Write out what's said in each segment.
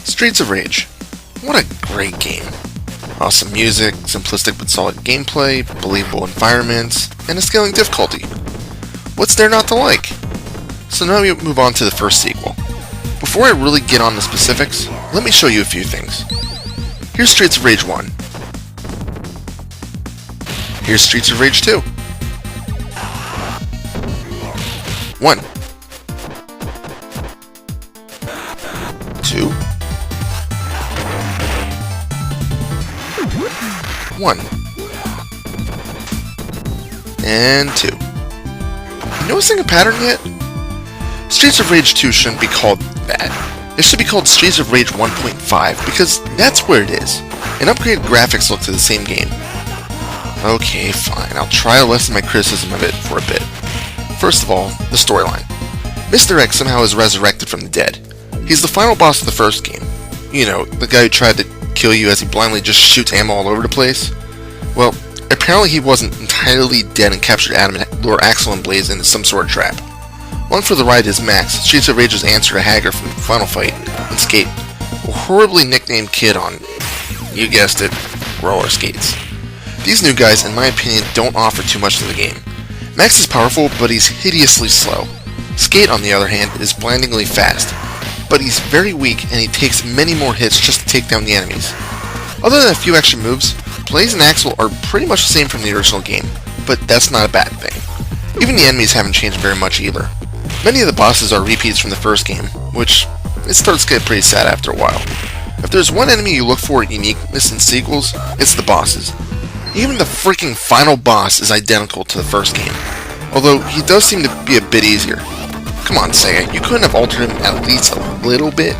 Streets of Rage. What a great game. Awesome music, simplistic but solid gameplay, believable environments, and a scaling difficulty. What's there not to like? So now we move on to the first sequel. Before I really get on the specifics, let me show you a few things. Here's Streets of Rage 1. Here's Streets of Rage 2. 1. 2. 1. And 2. You noticing a pattern yet? Streets of Rage 2 shouldn't be called that. It should be called Streets of Rage 1.5 because that's where it is. An upgraded graphics look to the same game. Okay, fine. I'll try to lessen my criticism of it for a bit. First of all, the storyline. Mr. X somehow is resurrected from the dead. He's the final boss of the first game. You know, the guy who tried to kill you as he blindly just shoots ammo all over the place. Well, apparently he wasn't entirely dead and captured Adam and lure Axel and Blaze into some sort of trap. Along for the ride is Max, Streets of Rage's answer to Hager from the Final Fight, and Skate, a horribly nicknamed kid on, you guessed it, roller skates. These new guys, in my opinion, don't offer too much to the game. Max is powerful, but he's hideously slow. Skate, on the other hand, is blindingly fast, but he's very weak and he takes many more hits just to take down the enemies. Other than a few extra moves, Blaze and Axel are pretty much the same from the original game, but that's not a bad thing. Even the enemies haven't changed very much either. Many of the bosses are repeats from the first game, which it starts to get pretty sad after a while. If there's one enemy you look for at uniqueness in sequels, it's the bosses. Even the freaking final boss is identical to the first game, although he does seem to be a bit easier. Come on, Sega, you couldn't have altered him at least a little bit?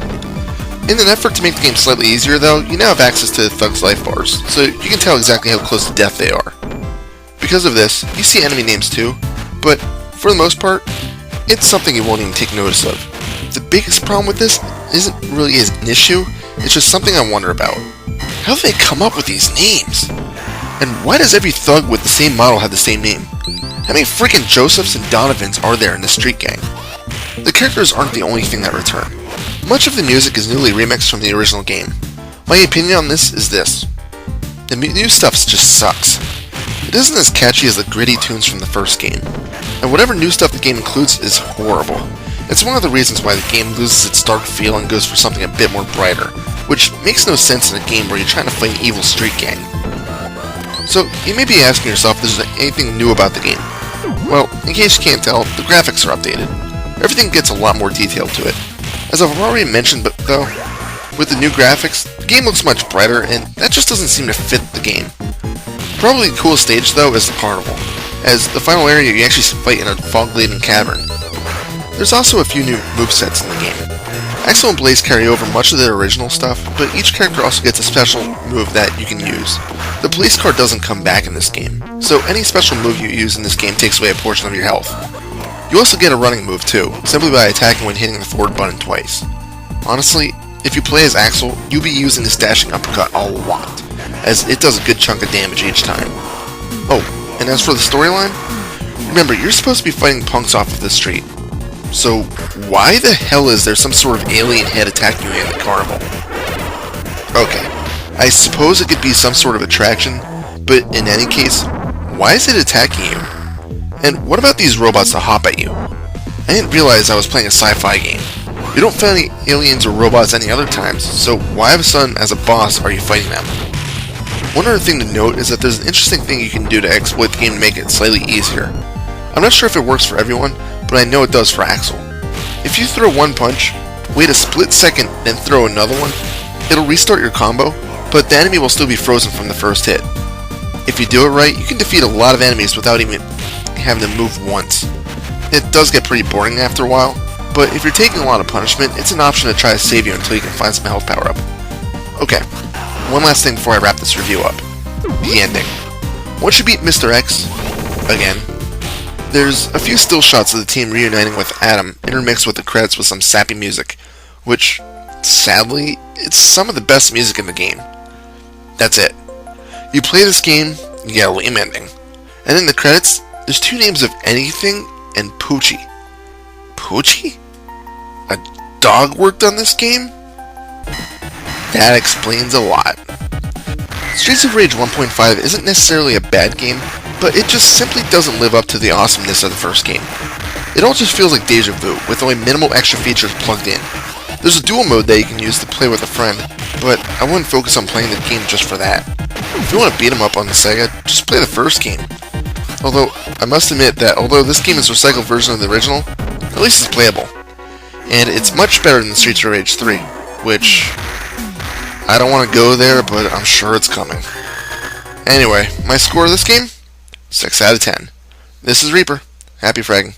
In an effort to make the game slightly easier though, you now have access to the Thug's life bars, so you can tell exactly how close to death they are. Because of this, you see enemy names too, but for the most part, it's something you won't even take notice of. The biggest problem with this isn't really an issue, it's just something I wonder about. How do they come up with these names? And why does every thug with the same model have the same name? How many freaking Josephs and Donovans are there in the street gang? The characters aren't the only thing that return. Much of the music is newly remixed from the original game. My opinion on this is this. The new stuff just sucks. It isn't as catchy as the gritty tunes from the first game. And whatever new stuff the game includes is horrible. It's one of the reasons why the game loses its dark feel and goes for something a bit more brighter, which makes no sense in a game where you're trying to fight an evil street gang. So, you may be asking yourself if there's anything new about the game. Well, in case you can't tell, the graphics are updated. Everything gets a lot more detail to it. As I've already mentioned, but though, with the new graphics, the game looks much brighter, and that just doesn't seem to fit the game. Probably the coolest stage, though, is the carnival. As the final area, you actually fight in a fog-laden cavern. There's also a few new movesets in the game. Axel and Blaze carry over much of their original stuff, but each character also gets a special move that you can use. The police car doesn't come back in this game, so any special move you use in this game takes away a portion of your health. You also get a running move too, simply by attacking when hitting the forward button twice. Honestly, if you play as Axel, you'll be using this dashing uppercut a lot, as it does a good chunk of damage each time. Oh, and as for the storyline, remember, you're supposed to be fighting punks off of the street. So, why the hell is there some sort of alien head attacking you in the carnival? Okay, I suppose it could be some sort of attraction, but in any case, why is it attacking you? And what about these robots that hop at you? I didn't realize I was playing a sci-fi game. You don't fight any aliens or robots any other times, so why of a sudden, as a boss, are you fighting them? One other thing to note is that there's an interesting thing you can do to exploit the game to make it slightly easier. I'm not sure if it works for everyone, but I know it does for Axel. If you throw one punch, wait a split second, then throw another one, it'll restart your combo, but the enemy will still be frozen from the first hit. If you do it right, you can defeat a lot of enemies without even having to move once. It does get pretty boring after a while, but if you're taking a lot of punishment, it's an option to try to save you until you can find some health power up. Okay, one last thing before I wrap this review up. The ending. Once you beat Mr. X, again, there's a few still shots of the team reuniting with Adam, intermixed with the credits with some sappy music, which, sadly, it's some of the best music in the game. That's it. You play this game, you get a lame ending. And in the credits, there's two names of Anything and Poochie. Poochie? A dog worked on this game? That explains a lot. Streets of Rage 1.5 isn't necessarily a bad game, but it just simply doesn't live up to the awesomeness of the first game. It all just feels like deja vu, with only minimal extra features plugged in. There's a dual mode that you can use to play with a friend, but I wouldn't focus on playing the game just for that. If you want to beat 'em up on the Sega, just play the first game. Although, I must admit that although this game is a recycled version of the original, at least it's playable. And it's much better than Streets of Rage 3, which I don't want to go there, but I'm sure it's coming. Anyway, my score of this game? 6 out of 10. This is Reaper. Happy fragging.